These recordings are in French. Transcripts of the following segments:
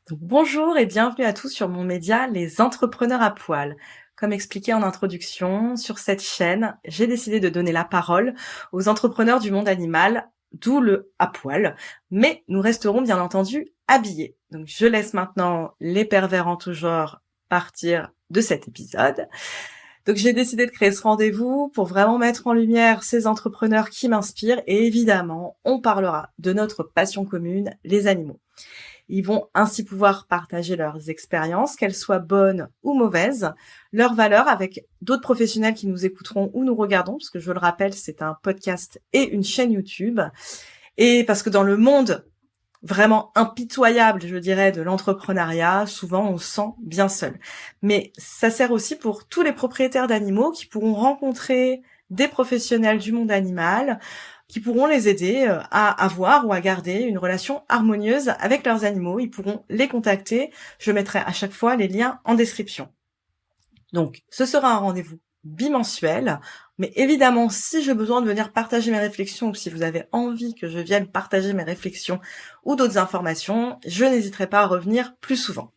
Donc, bonjour et bienvenue à tous sur mon média Les Entrepreneurs à Poil. Comme expliqué en introduction, sur cette chaîne, j'ai décidé de donner la parole aux entrepreneurs du monde animal, d'où le à poil, mais nous resterons bien entendu habillés. Donc je laisse maintenant les pervers en tout genre partir de cet épisode. Donc j'ai décidé de créer ce rendez-vous pour vraiment mettre en lumière ces entrepreneurs qui m'inspirent et évidemment, on parlera de notre passion commune, les animaux. Ils vont ainsi pouvoir partager leurs expériences, qu'elles soient bonnes ou mauvaises, leurs valeurs avec d'autres professionnels qui nous écouteront ou nous regardons, parce que je le rappelle, c'est un podcast et une chaîne YouTube. Et parce que dans le monde vraiment impitoyable, je dirais, de l'entrepreneuriat, souvent on se sent bien seul. Mais ça sert aussi pour tous les propriétaires d'animaux qui pourront rencontrer des professionnels du monde animal, qui pourront les aider à avoir ou à garder une relation harmonieuse avec leurs animaux. Ils pourront les contacter. Je mettrai à chaque fois les liens en description. Donc, ce sera un rendez-vous bimensuel. Mais évidemment, si j'ai besoin de venir partager mes réflexions ou si vous avez envie que je vienne partager mes réflexions ou d'autres informations, je n'hésiterai pas à revenir plus souvent.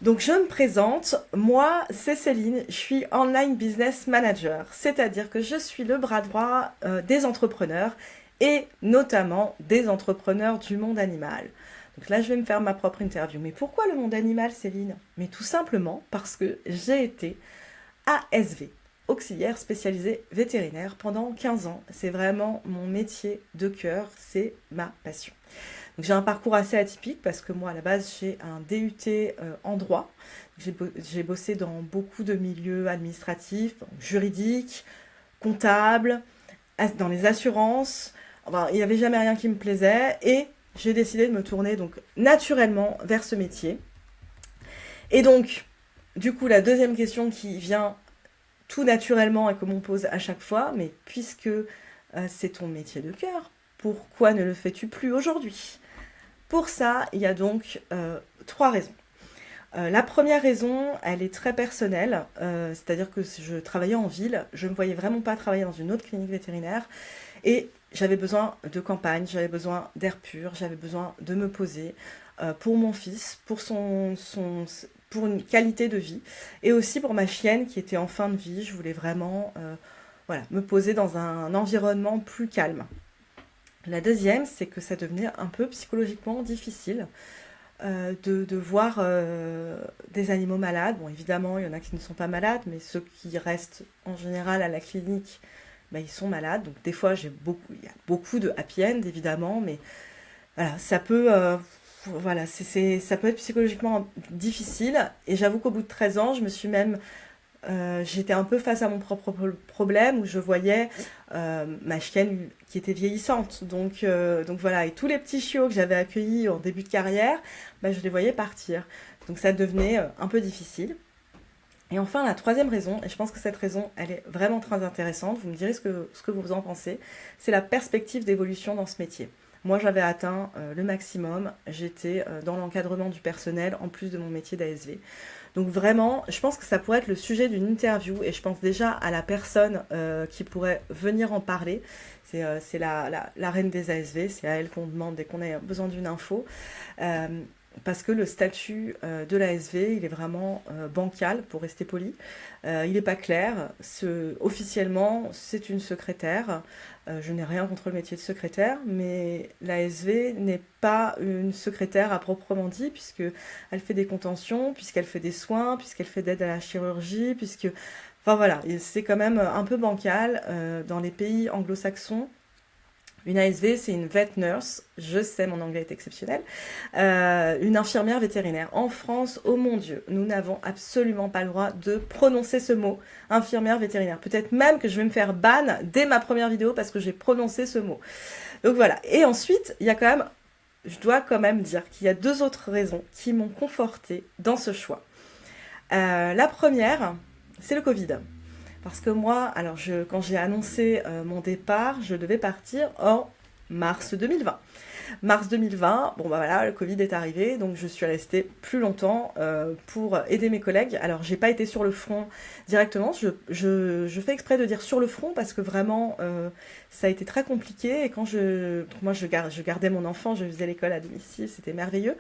Donc je me présente, moi c'est Céline, je suis Online Business Manager, c'est-à-dire que je suis le bras droit des entrepreneurs et notamment des entrepreneurs du monde animal. Donc là je vais me faire ma propre interview. Mais pourquoi le monde animal, Céline? Mais tout simplement parce que j'ai été ASV, auxiliaire spécialisée vétérinaire, pendant 15 ans. C'est vraiment mon métier de cœur, c'est ma passion. Donc, j'ai un parcours assez atypique parce que moi, à la base, j'ai un DUT en droit. J'ai bossé dans beaucoup de milieux administratifs, juridiques, comptables, dans les assurances. Enfin, il n'y avait jamais rien qui me plaisait et j'ai décidé de me tourner donc naturellement vers ce métier. Et donc, du coup, la deuxième question qui vient tout naturellement et que l'on pose à chaque fois, mais puisque c'est ton métier de cœur, pourquoi ne le fais-tu plus aujourd'hui? Pour ça, il y a donc 3 raisons. La première raison, elle est très personnelle, c'est-à-dire que je travaillais en ville, je ne me voyais vraiment pas travailler dans une autre clinique vétérinaire et j'avais besoin de campagne, j'avais besoin d'air pur, j'avais besoin de me poser pour mon fils, pour une qualité de vie et aussi pour ma chienne qui était en fin de vie. Je voulais vraiment me poser dans un environnement plus calme. La deuxième, c'est que ça devenait un peu psychologiquement difficile de voir des animaux malades. Bon, évidemment, il y en a qui ne sont pas malades, mais ceux qui restent en général à la clinique, ils sont malades. Donc des fois, il y a beaucoup de happy end, évidemment, mais voilà, ça peut, ça peut être psychologiquement difficile. Et j'avoue qu'au bout de 13 ans, je me suis même j'étais un peu face à mon propre problème où je voyais ma chienne qui était vieillissante. Donc voilà, et tous les petits chiots que j'avais accueillis en début de carrière, je les voyais partir. Donc ça devenait un peu difficile. Et enfin, la troisième raison, et je pense que cette raison, elle est vraiment très intéressante, vous me direz ce que vous en pensez, c'est la perspective d'évolution dans ce métier. Moi, j'avais atteint le maximum, j'étais dans l'encadrement du personnel en plus de mon métier d'ASV. Donc vraiment, je pense que ça pourrait être le sujet d'une interview et je pense déjà à la personne qui pourrait venir en parler. C'est la reine des ASV, c'est à elle qu'on demande dès qu'on a besoin d'une info. Parce que le statut de l'ASV, il est vraiment bancal, pour rester poli. Il n'est pas clair. Officiellement, c'est une secrétaire. Je n'ai rien contre le métier de secrétaire, mais l'ASV n'est pas une secrétaire à proprement dit, puisqu'elle fait des contentions, puisqu'elle fait des soins, puisqu'elle fait d'aide à la chirurgie, Enfin voilà, c'est quand même un peu bancal. Dans les pays anglo-saxons, une ASV, c'est une vet nurse, je sais, mon anglais est exceptionnel, une infirmière vétérinaire. En France, oh mon Dieu, nous n'avons absolument pas le droit de prononcer ce mot, infirmière vétérinaire. Peut-être même que je vais me faire ban dès ma première vidéo parce que j'ai prononcé ce mot. Donc voilà. Et ensuite, je dois quand même dire qu'il y a 2 autres raisons qui m'ont confortée dans ce choix. La première, c'est le Covid. Parce que moi, quand j'ai annoncé mon départ, je devais partir en mars 2020. Mars 2020, bon bah voilà, le Covid est arrivé, donc je suis restée plus longtemps pour aider mes collègues. Alors j'ai pas été sur le front directement, je fais exprès de dire sur le front parce que vraiment ça a été très compliqué et moi je gardais mon enfant, je faisais l'école à domicile, c'était merveilleux.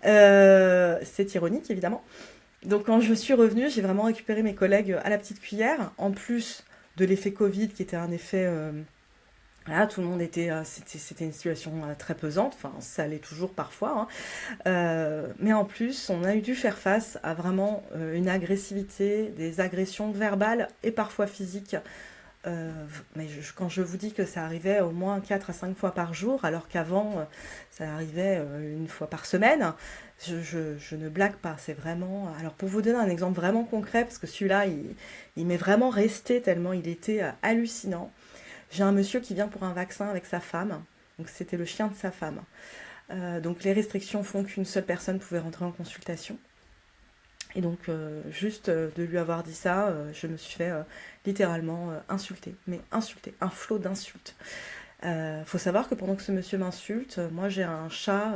C'est ironique évidemment. Donc quand je suis revenue, j'ai vraiment récupéré mes collègues à la petite cuillère, en plus de l'effet Covid qui était un effet... voilà, tout le monde était... c'était une situation très pesante, enfin ça l'est toujours parfois, hein. Mais en plus, on a dû faire face à vraiment une agressivité, des agressions verbales et parfois physiques. Mais quand je vous dis que ça arrivait au moins 4 à 5 fois par jour, alors qu'avant, ça arrivait une fois par semaine, je ne blague pas, c'est vraiment... Alors pour vous donner un exemple vraiment concret, parce que celui-là, il m'est vraiment resté tellement il était hallucinant. J'ai un monsieur qui vient pour un vaccin avec sa femme, donc c'était le chien de sa femme. Donc les restrictions font qu'une seule personne pouvait rentrer en consultation. Et donc, juste de lui avoir dit ça, je me suis fait littéralement insulter. Mais insulter, un flot d'insultes. Faut savoir que pendant que ce monsieur m'insulte, moi j'ai un chat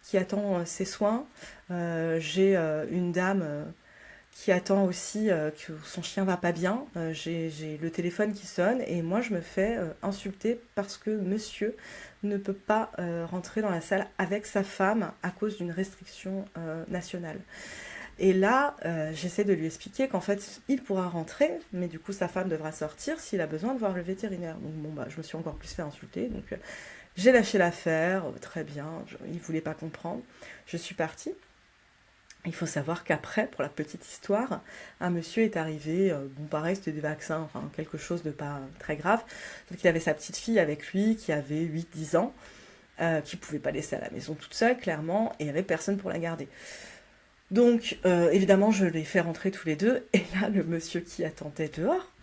qui attend ses soins. J'ai une dame qui attend aussi que son chien va pas bien. J'ai le téléphone qui sonne et moi je me fais insulter parce que monsieur ne peut pas rentrer dans la salle avec sa femme à cause d'une restriction nationale. Et là, j'essaie de lui expliquer qu'en fait, il pourra rentrer, mais du coup, sa femme devra sortir s'il a besoin de voir le vétérinaire. Donc bon, bah, je me suis encore plus fait insulter. Donc j'ai lâché l'affaire, très bien, il ne voulait pas comprendre. Je suis partie. Il faut savoir qu'après, pour la petite histoire, un monsieur est arrivé, bon pareil, c'était des vaccins, enfin quelque chose de pas très grave. Donc il avait sa petite fille avec lui qui avait 8-10 ans, qui ne pouvait pas laisser à la maison toute seule, clairement, et il n'y avait personne pour la garder. Donc, évidemment, je les fais rentrer tous les deux. Et là, le monsieur qui attendait dehors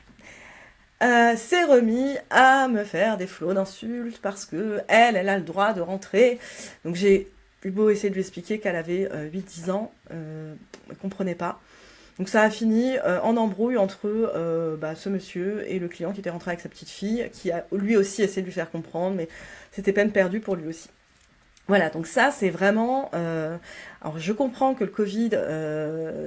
s'est remis à me faire des flots d'insultes parce que elle a le droit de rentrer. Donc, j'ai eu beau essayer de lui expliquer qu'elle avait 8-10 ans, elle ne comprenait pas. Donc, ça a fini en embrouille entre ce monsieur et le client qui était rentré avec sa petite fille, qui a lui aussi essayé de lui faire comprendre, mais c'était peine perdue pour lui aussi. Voilà, donc ça c'est vraiment... alors je comprends que le Covid,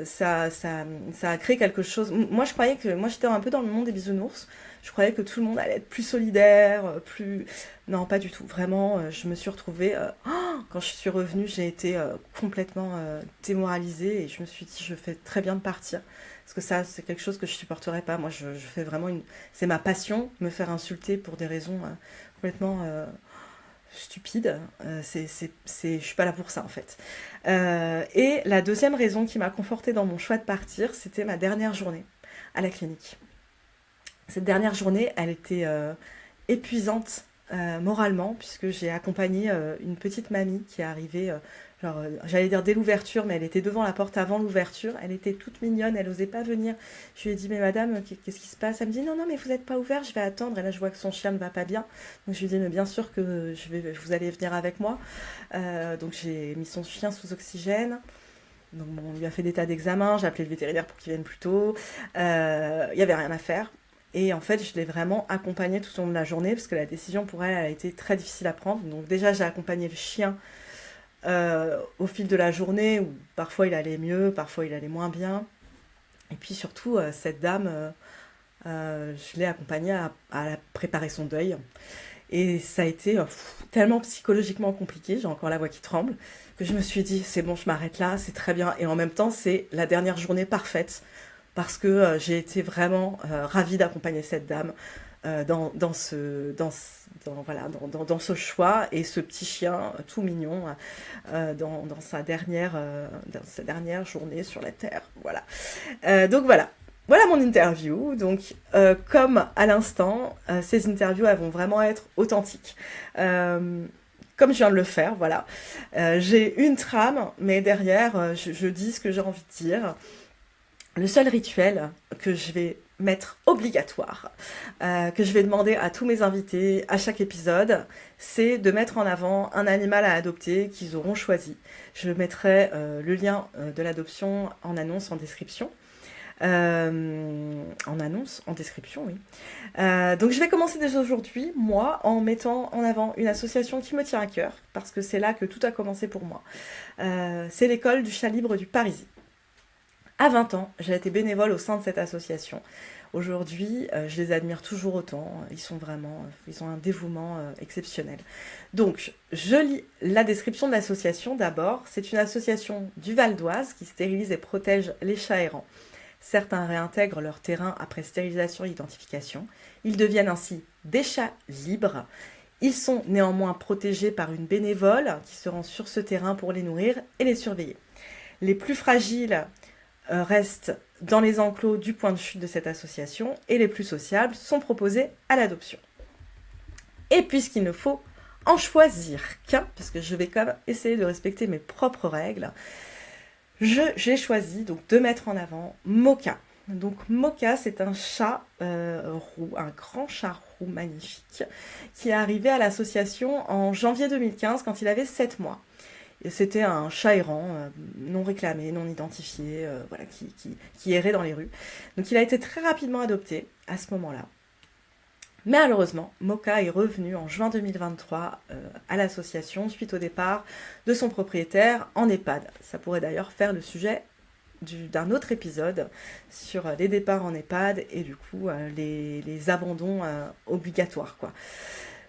ça a créé quelque chose... Moi je croyais que... Moi j'étais un peu dans le monde des bisounours. Je croyais que tout le monde allait être plus solidaire, plus... Non, pas du tout. Vraiment, je me suis retrouvée... quand je suis revenue, j'ai été complètement démoralisée et je me suis dit, je fais très bien de partir. Parce que ça, c'est quelque chose que je supporterais pas. Moi, je fais vraiment une... C'est ma passion, me faire insulter pour des raisons complètement... stupide, je suis pas là pour ça en fait. Et la deuxième raison qui m'a confortée dans mon choix de partir, c'était ma dernière journée à la clinique. Cette dernière journée, elle était épuisante moralement, puisque j'ai accompagné une petite mamie qui est arrivée, j'allais dire dès l'ouverture, mais elle était devant la porte avant l'ouverture, elle était toute mignonne, elle osait pas venir. Je lui ai dit, mais madame, qu'est-ce qui se passe? Elle me dit, non, non, mais vous n'êtes pas ouvert, je vais attendre. Et là, je vois que son chien ne va pas bien. Donc je lui ai dit, mais bien sûr que vous allez venir avec moi. Donc j'ai mis son chien sous oxygène. Donc bon, on lui a fait des tas d'examens, j'ai appelé le vétérinaire pour qu'il vienne plus tôt. Il n'y avait rien à faire. Et en fait, je l'ai vraiment accompagnée tout au long de la journée, parce que la décision pour elle, elle a été très difficile à prendre. Donc déjà, j'ai accompagné le chien au fil de la journée, où parfois il allait mieux, parfois il allait moins bien. Et puis surtout, cette dame, je l'ai accompagnée à préparer son deuil. Et ça a été tellement psychologiquement compliqué, j'ai encore la voix qui tremble, que je me suis dit, c'est bon, je m'arrête là, c'est très bien. Et en même temps, c'est la dernière journée parfaite, parce que j'ai été vraiment ravie d'accompagner cette dame dans ce choix, et ce petit chien tout mignon dans sa dernière journée sur la terre. Voilà. Donc voilà. Voilà mon interview. Donc, comme à l'instant, ces interviews elles vont vraiment être authentiques. Comme je viens de le faire, voilà. J'ai une trame, mais derrière, je dis ce que j'ai envie de dire. Le seul rituel que je vais mettre obligatoire, que je vais demander à tous mes invités à chaque épisode, c'est de mettre en avant un animal à adopter qu'ils auront choisi. Je mettrai le lien de l'adoption en annonce en description. En annonce, en description, oui. Donc je vais commencer dès aujourd'hui, moi, en mettant en avant une association qui me tient à cœur, parce que c'est là que tout a commencé pour moi. C'est l'école du chat libre du Parisis. À 20 ans, j'ai été bénévole au sein de cette association. Aujourd'hui, je les admire toujours autant. Ils ont un dévouement exceptionnel. Donc, je lis la description de l'association d'abord. C'est une association du Val d'Oise qui stérilise et protège les chats errants. Certains réintègrent leur terrain après stérilisation et identification. Ils deviennent ainsi des chats libres. Ils sont néanmoins protégés par une bénévole qui se rend sur ce terrain pour les nourrir et les surveiller. Les plus fragiles restent dans les enclos du point de chute de cette association et les plus sociables sont proposés à l'adoption. Et puisqu'il ne faut en choisir qu'un, parce que je vais quand même essayer de respecter mes propres règles, j'ai choisi donc de mettre en avant Mocha. Donc Mocha, c'est un chat roux, un grand chat roux magnifique, qui est arrivé à l'association en janvier 2015 quand il avait 7 mois. Et c'était un chat errant, non réclamé, non identifié, voilà, qui errait dans les rues. Donc il a été très rapidement adopté à ce moment-là. Mais malheureusement, Mocha est revenu en juin 2023 à l'association suite au départ de son propriétaire en EHPAD. Ça pourrait d'ailleurs faire le sujet d'un autre épisode sur les départs en EHPAD et du coup les abandons obligatoires, quoi.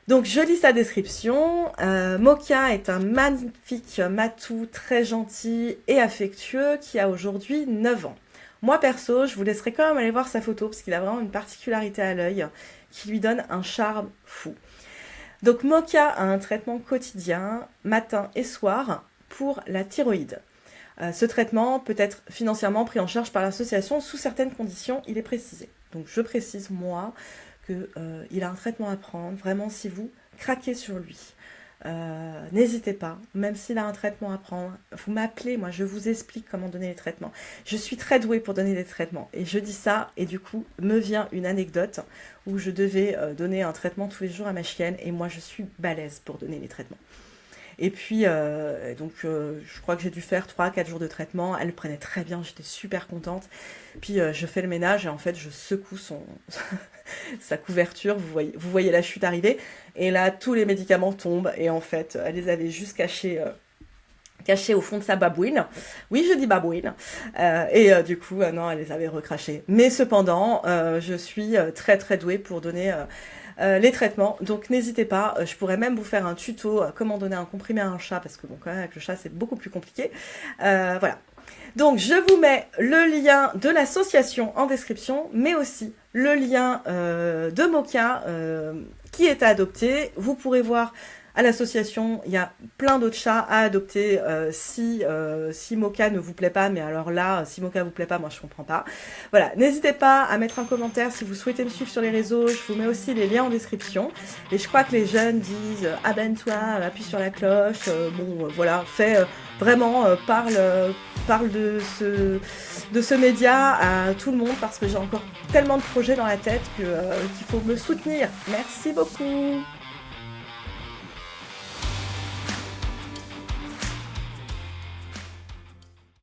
Donc je lis sa description. Mocha est un magnifique matou très gentil et affectueux qui a aujourd'hui 9 ans. Moi perso, je vous laisserai quand même aller voir sa photo parce qu'il a vraiment une particularité à l'œil qui lui donne un charme fou. Donc Mocha a un traitement quotidien, matin et soir, pour la thyroïde. Ce traitement peut être financièrement pris en charge par l'association sous certaines conditions, il est précisé. Donc je précise moi qu'il a un traitement à prendre, vraiment si vous craquez sur lui. N'hésitez pas, même s'il a un traitement à prendre, vous m'appelez, moi je vous explique comment donner les traitements. Je suis très douée pour donner des traitements et je dis ça et du coup me vient une anecdote où je devais donner un traitement tous les jours à ma chienne et moi je suis balèze pour donner les traitements. Et puis, je crois que j'ai dû faire 3-4 jours de traitement. Elle le prenait très bien, j'étais super contente. Puis, je fais le ménage et en fait, je secoue sa couverture. Vous voyez la chute arriver. Et là, tous les médicaments tombent. Et en fait, elle les avait juste cachés au fond de sa babouine. Oui, je dis babouine. Du coup, non, elle les avait recrachés. Mais cependant, je suis très très douée pour donner les traitements. Donc n'hésitez pas, je pourrais même vous faire un tuto comment donner un comprimé à un chat, parce que bon, quand même avec le chat c'est beaucoup plus compliqué. Voilà. Donc je vous mets le lien de l'association en description, mais aussi le lien de Mocha qui est adopté. Vous pourrez voir à l'association, il y a plein d'autres chats à adopter si Mocha ne vous plaît pas, mais alors là, si Mocha vous plaît pas, moi je comprends pas. Voilà, n'hésitez pas à mettre un commentaire si vous souhaitez me suivre sur les réseaux, je vous mets aussi les liens en description. Et je crois que les jeunes disent abonne-toi, appuie sur la cloche, voilà, parle de ce média à tout le monde parce que j'ai encore tellement de projets dans la tête qu'il faut me soutenir. Merci beaucoup.